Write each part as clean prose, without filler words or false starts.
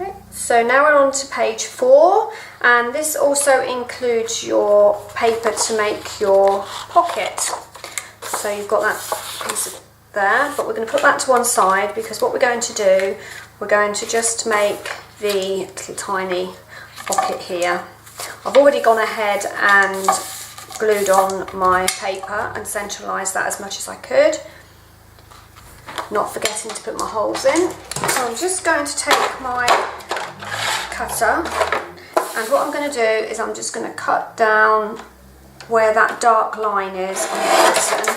Okay, so now we're on to page 4, and this also includes your paper to make your pocket. So you've got that piece of there, but we're going to put that to one side because what we're going to do, we're going to just make the little tiny pocket here. I've already gone ahead and glued on my paper and centralised that as much as I could, not forgetting to put my holes in. So I'm just going to take my cutter, and what I'm going to do is I'm just going to cut down where that dark line is on the button,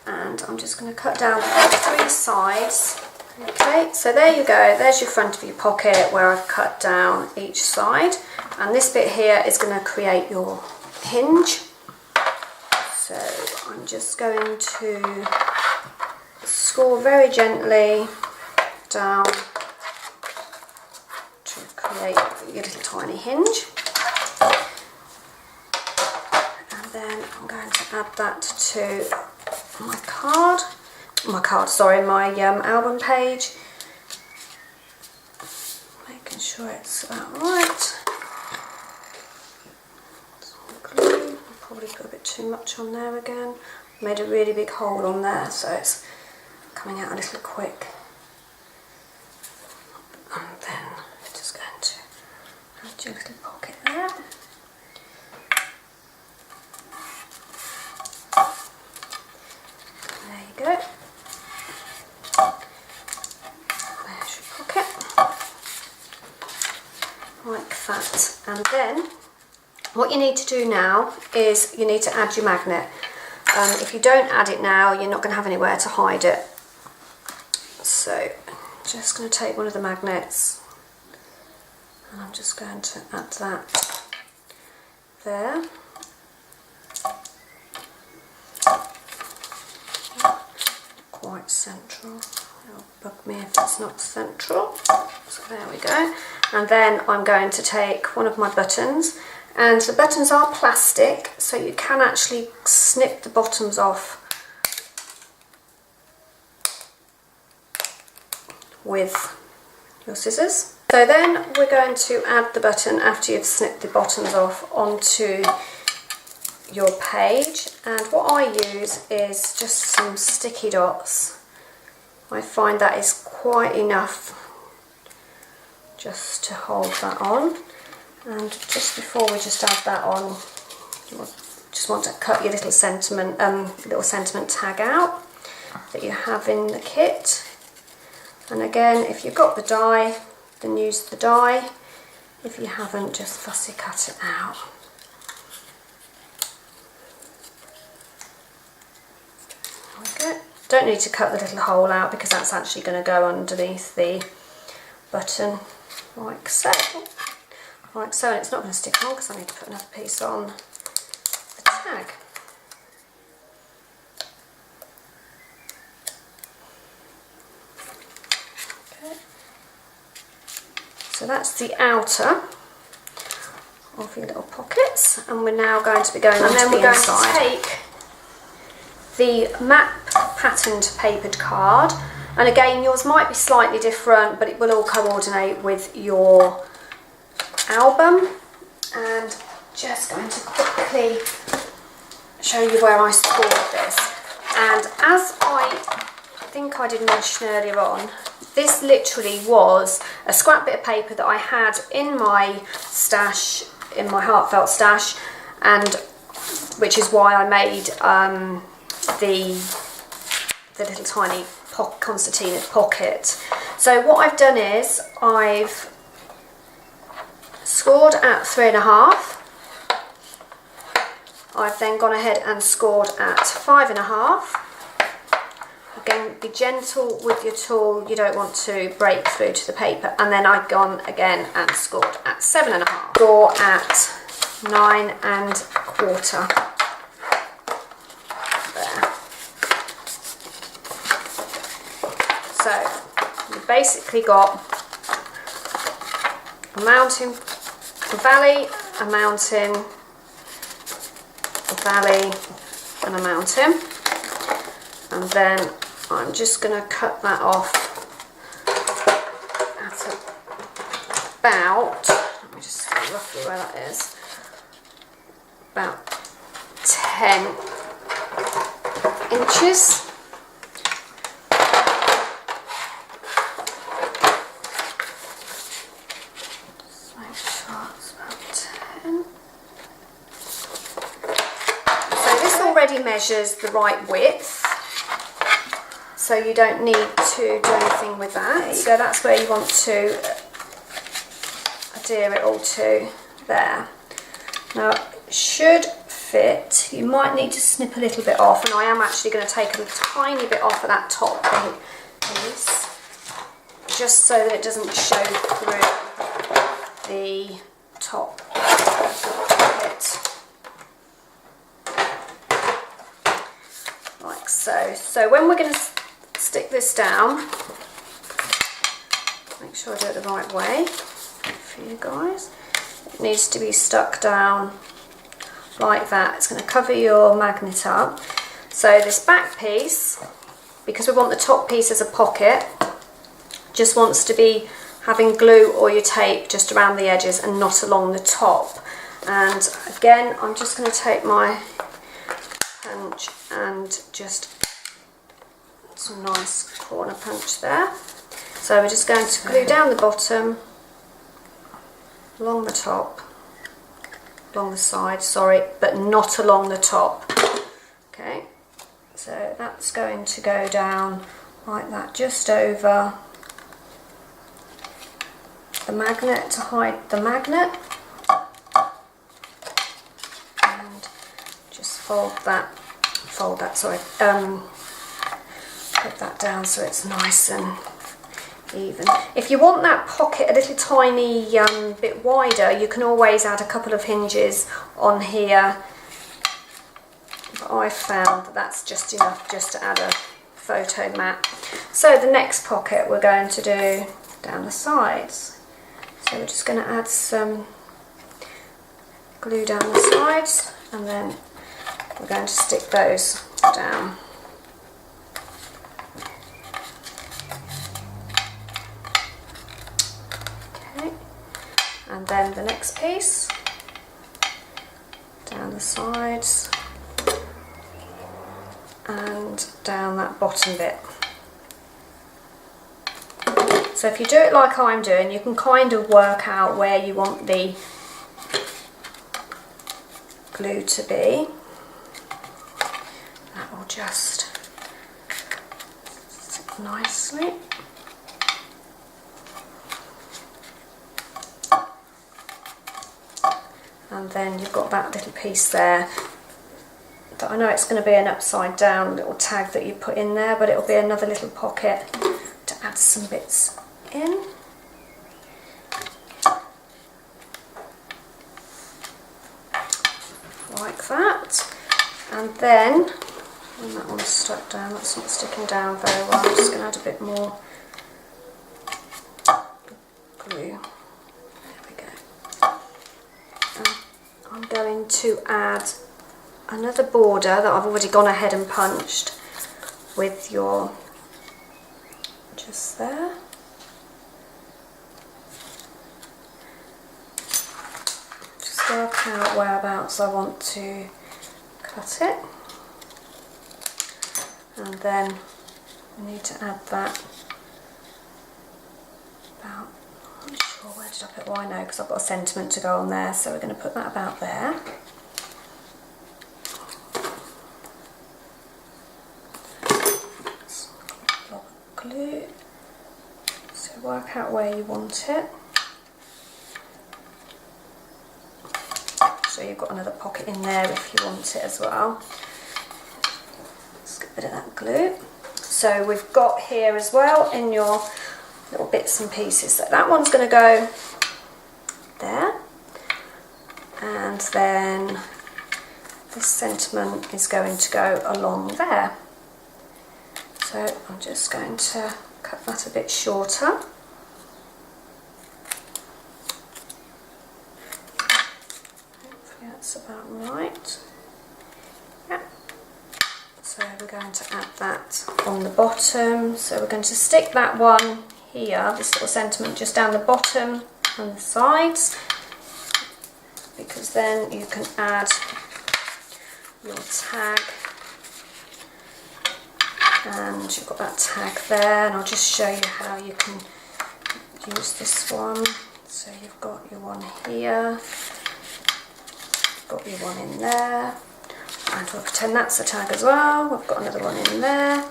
and I'm just going to cut down 3 sides. Okay, so there you go, there's your front of your pocket where I've cut down each side, and this bit here is going to create your hinge. So I'm just going to score very gently down to create your little tiny hinge, and then I'm going to add that to my album page, making sure it's about right. Glue. I'll probably put a bit too much on there again. Made a really big hole on there, so it's coming out a little quick. And then I'm just going to add your little pocket there. There you go. There's your pocket. Like that. And then what you need to do now is you need to add your magnet. If you don't add it now, you're not going to have anywhere to hide it. So I'm just going to take one of the magnets and I'm just going to add that there. Quite central. It'll bug me if it's not central. So there we go. And then I'm going to take one of my buttons, and the buttons are plastic, so you can actually snip the bottoms off with your scissors. So then we're going to add the button after you've snipped the bottoms off onto your page, and what I use is just some sticky dots. I find that is quite enough just to hold that on. And just before we just add that on, you just want to cut your little sentiment tag out that you have in the kit. And again, if you've got the die, then use the die. If you haven't, just fussy cut it out. Okay. Don't need to cut the little hole out because that's actually going to go underneath the button, like so. Like so, and it's not going to stick on because I need to put another piece on the tag. Okay. So that's the outer of your little pockets, and we're now going to be going on to the inside. And then we're going to take the map patterned papered card, and again yours might be slightly different, but it will all coordinate with your album. And just going to quickly show you where I scored this. And as I think I did mention earlier on, this literally was a scrap bit of paper that I had in my stash, in my Heartfelt stash, and which is why I made the little tiny concertina pocket. So what I've done is I've scored at 3.5. I've then gone ahead and scored at 5.5. Again, be gentle with your tool, you don't want to break through to the paper. And then I've gone again and scored at 7.5. Score at 9.25. So you've basically got a mountain, a valley, a mountain, a valley and a mountain, and then I'm just going to cut that off at about, let me just see roughly where that is, about 10 inches. Just make sure it's about 10. So this already measures the right width, so you don't need to do anything with that. So that's where you want to adhere it all to there. Now it should fit. You might need to snip a little bit off, and I am actually going to take a tiny bit off of that top piece, just so that it doesn't show through the top bit. Like so. So when we're going to stick this down, make sure I do it the right way for you guys. It needs to be stuck down like that. It's going to cover your magnet up. So this back piece, because we want the top piece as a pocket, just wants to be having glue or your tape just around the edges and not along the top. And again, I'm just going to take my punch and just some nice corner punch there. So we're just going to glue down the bottom, along the top, along the side, sorry, but not along the top. Okay, so that's going to go down like that, just over the magnet to hide the magnet, and just fold that, sorry, put that down so it's nice and even. If you want that pocket a little tiny bit wider, you can always add a couple of hinges on here, but I've found that that's just enough just to add a photo mat. So the next pocket we're going to do down the sides. So we're just going to add some glue down the sides, and then we're going to stick those down. Okay, and then the next piece down the sides and down that bottom bit. So if you do it like I'm doing, you can kind of work out where you want the glue to be. That will just sit nicely. And then you've got that little piece there. I know it's going to be an upside down little tag that you put in there, but it'll be another little pocket to add some bits in. Like that. And then, when that one's stuck down, that's not sticking down very well, I'm just going to add a bit more glue. There we go. And I'm going to add another border that I've already gone ahead and punched with your, just there. Just work out whereabouts I want to cut it. And then I need to add that about, I'm not sure where did I put, well I know because I've got a sentiment to go on there, so we're going to put that about there. Glue. So work out where you want it. So you've got another pocket in there if you want it as well. Let's get rid of that glue. So we've got here as well in your little bits and pieces. So that one's going to go there, and then this sentiment is going to go along there. So I'm just going to cut that a bit shorter. Hopefully that's about right. Yeah. So we're going to add that on the bottom. So we're going to stick that one here, this little sentiment, just down the bottom on the sides, because then you can add your tag, and you've got that tag there, and I'll just show you how you can use this one. So you've got your one here, got your one in there, and we'll pretend that's a tag as well. We've got another one in there.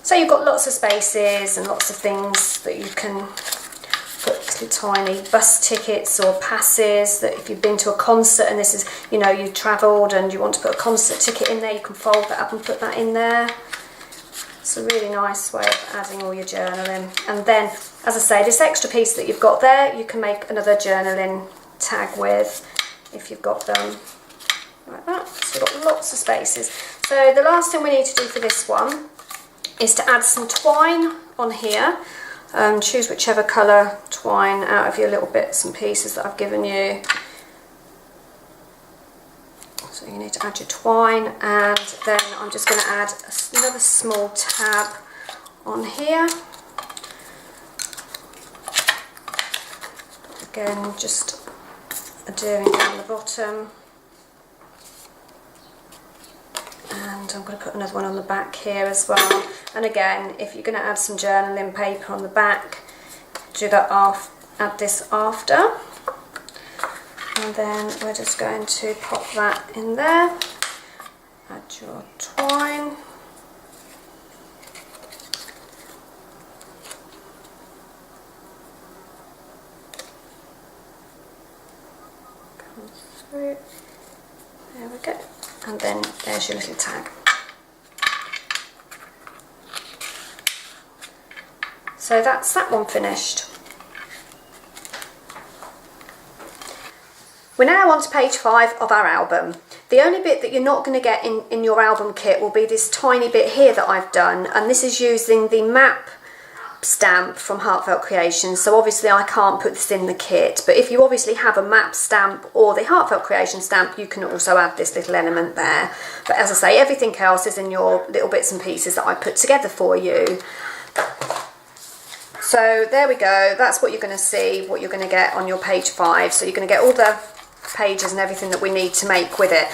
So you've got lots of spaces and lots of things that you can put little tiny bus tickets or passes, that if you've been to a concert and this is, you know, you travelled and you want to put a concert ticket in there, you can fold that up and put that in there. It's a really nice way of adding all your journaling. And then, as I say, this extra piece that you've got there, you can make another journaling tag with if you've got them like that. So you've got lots of spaces. So the last thing we need to do for this one is to add some twine on here. Choose whichever colour twine out of your little bits and pieces that I've given you. So you need to add your twine, and then I'm just going to add another small tab on here. Again, just adhering down the bottom. And I'm going to put another one on the back here as well. And again, if you're going to add some journaling paper on the back, do that add this after. And then we're just going to pop that in there. Add your twine. Come through. There we go. And then there's your little tag. So that's that one finished. We're now on to page 5 of our album. The only bit that you're not going to get in your album kit will be this tiny bit here that I've done, and this is using the map stamp from Heartfelt Creations. So obviously I can't put this in the kit, but if you obviously have a map stamp or the Heartfelt Creations stamp, you can also add this little element there. But as I say, everything else is in your little bits and pieces that I put together for you. So there we go, that's what you're going to see, what you're going to get on your page 5. So you're going to get all the pages and everything that we need to make with it,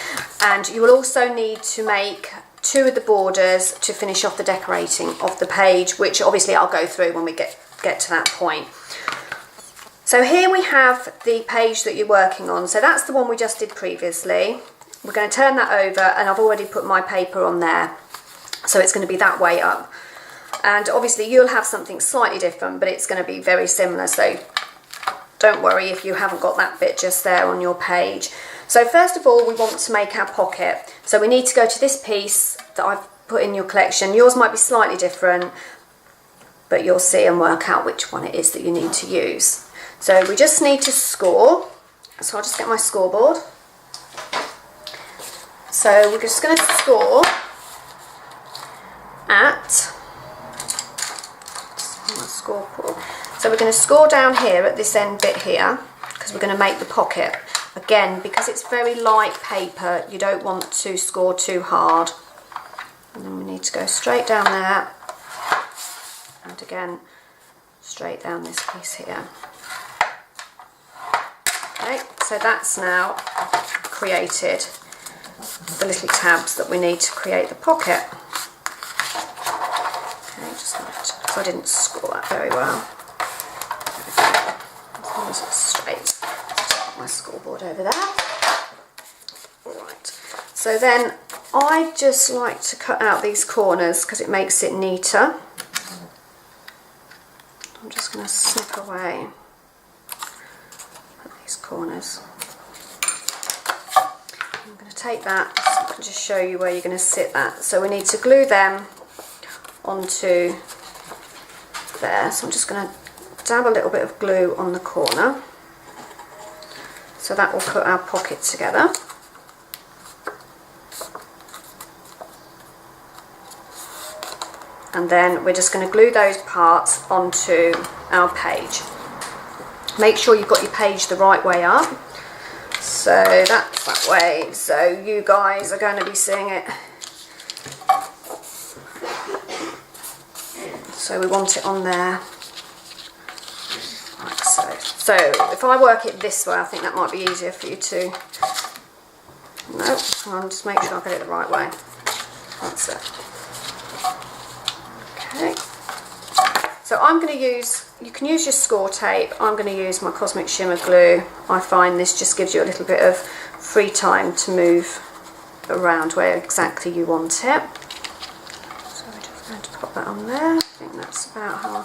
and you will also need to make 2 of the borders to finish off the decorating of the page, which obviously I'll go through when we get to that point. So here we have the page that you're working on. So that's the one we just did previously. We're going to turn that over, and I've already put my paper on there, so it's going to be that way up. And obviously you'll have something slightly different, but it's going to be very similar, so don't worry if you haven't got that bit just there on your page. So first of all, we want to make our pocket. So we need to go to this piece that I've put in your collection. Yours might be slightly different, but you'll see and work out which one it is that you need to use. So we just need to score. So I'll just get my scoreboard. So we're just going to score at my scoreboard. So we're going to score down here at this end bit here, because we're going to make the pocket. Again, because it's very light paper, you don't want to score too hard. And then we need to go straight down there, and again straight down this piece here. Okay, so that's now created the little tabs that we need to create the pocket. Okay, just because I didn't score that very well. As long as it's straight. Put my scoreboard over there. Right. So then I just like to cut out these corners because it makes it neater. I'm just going to snip away at these corners. I'm going to take that so I can just show you where you're going to sit that. So we need to glue them onto there. So I'm just going to dab a little bit of glue on the corner, so that will put our pocket together. And then we're just going to glue those parts onto our page. Make sure you've got your page the right way up. So that's that way. So you guys are going to be seeing it. So we want it on there. Like so. So if I work it this way, I think that might be easier for you to... No, I'll just make sure I get it the right way. That's it. Okay. So I'm going to use, you can use your score tape, I'm going to use my Cosmic Shimmer glue. I find this just gives you a little bit of free time to move around where exactly you want it. So we're just going to pop that on there. I think that's about how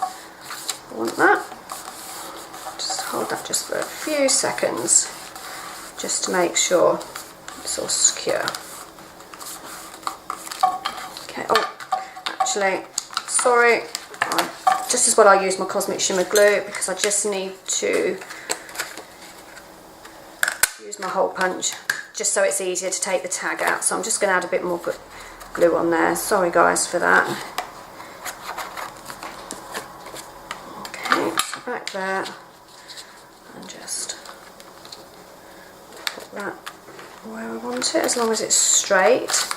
I want that. Just hold that just for a few seconds, just to make sure it's all secure. Okay, oh, actually, sorry, just as well I use my Cosmic Shimmer glue because I just need to use my hole punch just so it's easier to take the tag out. So I'm just going to add a bit more glue on there. Sorry guys for that. Okay, so back there and just put that where I want it as long as it's straight.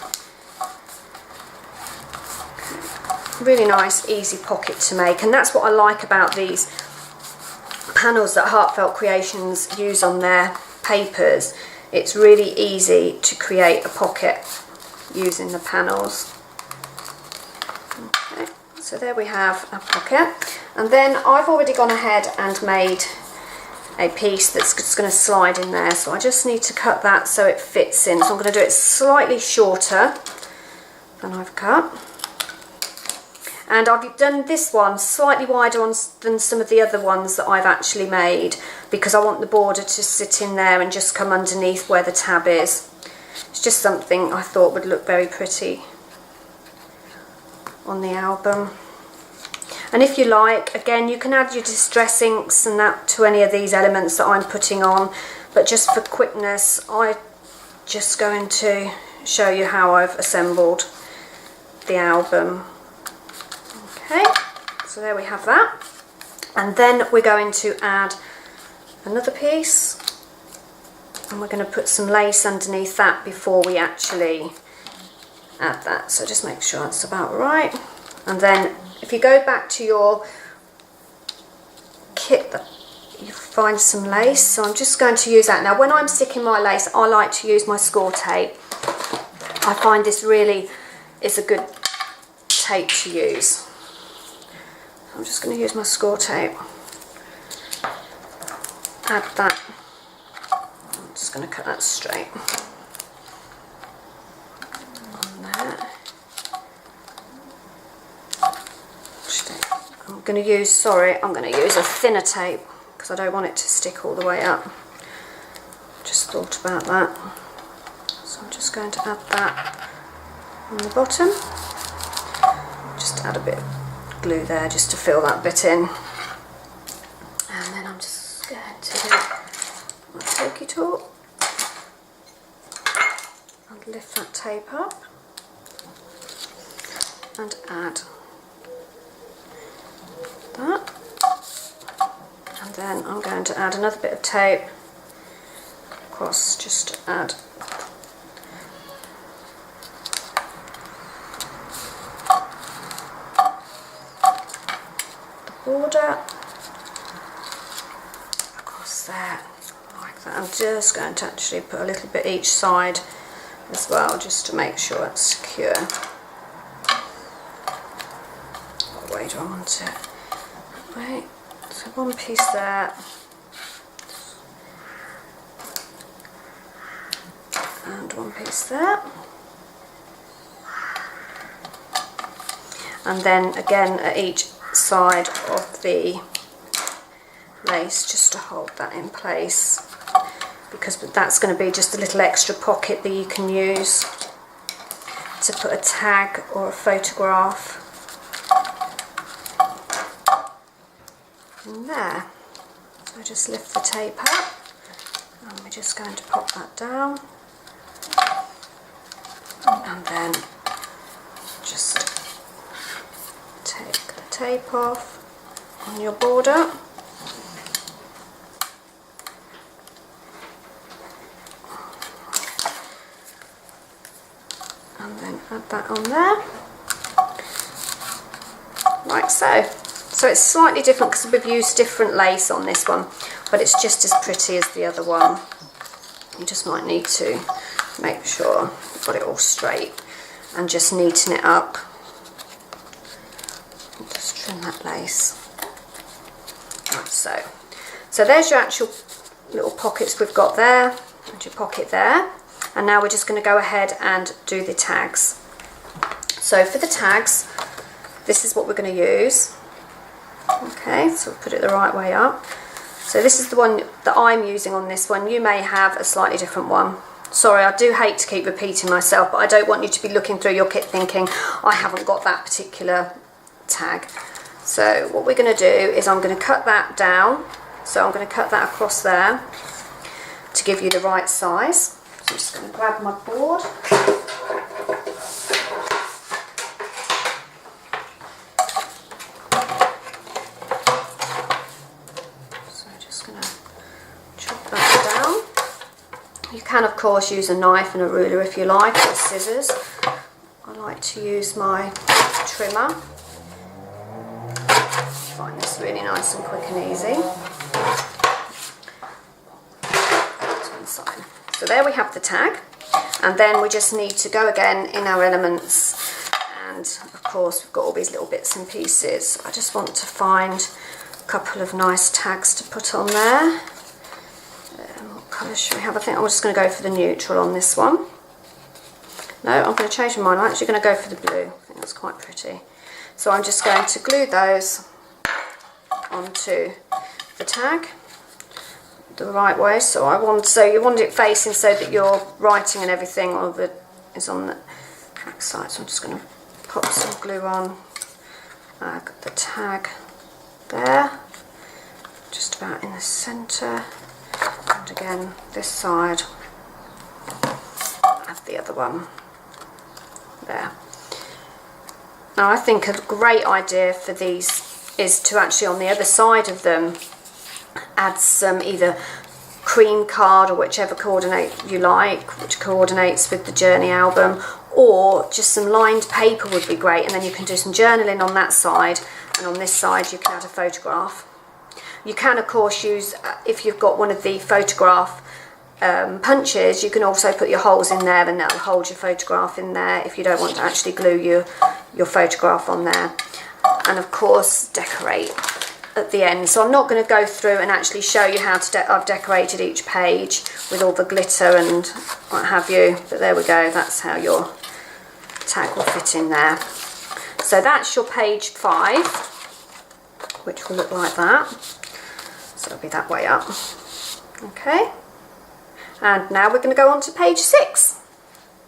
Really nice, easy pocket to make, and that's what I like about these panels that Heartfelt Creations use on their papers. It's really easy to create a pocket using the panels. Okay, so there we have a pocket, and then I've already gone ahead and made a piece that's just going to slide in there, so I just need to cut that so it fits in. So I'm going to do it slightly shorter than I've cut. And I've done this one slightly wider than some of the other ones that I've actually made because I want the border to sit in there and just come underneath where the tab is. It's just something I thought would look very pretty on the album. And if you like, again, you can add your distress inks and that to any of these elements that I'm putting on, but just for quickness, I'm just going to show you how I've assembled the album. Okay, so there we have that, and then we're going to add another piece, and we're going to put some lace underneath that before we actually add that. So just make sure that's about right, and then if you go back to your kit, you find some lace. So I'm just going to use that. Now when I'm sticking my lace, I like to use my score tape. I find this really is a good tape to use. I'm just going to use my score tape, add that, I'm just going to cut that straight on there. I'm going to use, I'm going to use a thinner tape because I don't want it to stick all the way up. Just thought about that. So I'm just going to add that on the bottom, just add a bit of glue there just to fill that bit in, and then I'm just going to do my pokey tool and lift that tape up and add that, and then I'm going to add another bit of tape across just to add border across there like that. I'm just going to actually put a little bit each side as well just to make sure it's secure. What way do I want it? Right, so one piece there and one piece there, and then again at each side of the lace just to hold that in place, because that's going to be just a little extra pocket that you can use to put a tag or a photograph in there. So just lift the tape up and we're just going to pop that down, and then just take the tape off on your border, and then add that on there, like so. So it's slightly different because we've used different lace on this one. but it's just as pretty as the other one. You just might need to make sure you've got it all straight and just neaten it up. And just trim that lace. Like so. So there's your actual little pockets we've got there, and your pocket there. And now we're just going to go ahead and do the tags. So for the tags, this is what we're going to use. Okay, so we'll put it the right way up. So this is the one that I'm using on this one. You may have a slightly different one. Sorry, I do hate to keep repeating myself, but I don't want you to be looking through your kit thinking, I haven't got that particular tag. So what we're going to do is I'm going to cut that down. So I'm going to cut that across there to give you the right size. So I'm just going to grab my board. So I'm just going to chop that down. You can of course use a knife and a ruler if you like, or scissors. I like to use my trimmer. I find this really nice and quick and easy. So there we have the tag, and then we just need to go again in our elements, and of course we've got all these little bits and pieces. I just want to find a couple of nice tags to put on there. What colour should we have? I think I'm just going to go for the neutral on this one. No, I'm going to change my mind. I'm actually going to go for the blue. I think that's quite pretty. So I'm just going to glue those onto the tag the right way. So you want it facing so that your writing and everything is on the back side. So I'm just going to pop some glue on. Got the tag there, just about in the centre, and again this side, and the other one there. Now I think a great idea for these is to actually on the other side of them add some either cream card or whichever coordinate you like, which coordinates with the journey album, or just some lined paper would be great, and then you can do some journaling on that side, and on this side you can add a photograph. You can of course use, if you've got one of the photograph punches, you can also put your holes in there and that'll hold your photograph in there if you don't want to actually glue your photograph on there. And of course decorate at the end. So I'm not going to go through and actually show you how to I've decorated each page with all the glitter and what have you, but there we go, that's how your tag will fit in there. So that's your page 5, which will look like that. So it'll be that way up. Okay, and now we're going to go on to page 6.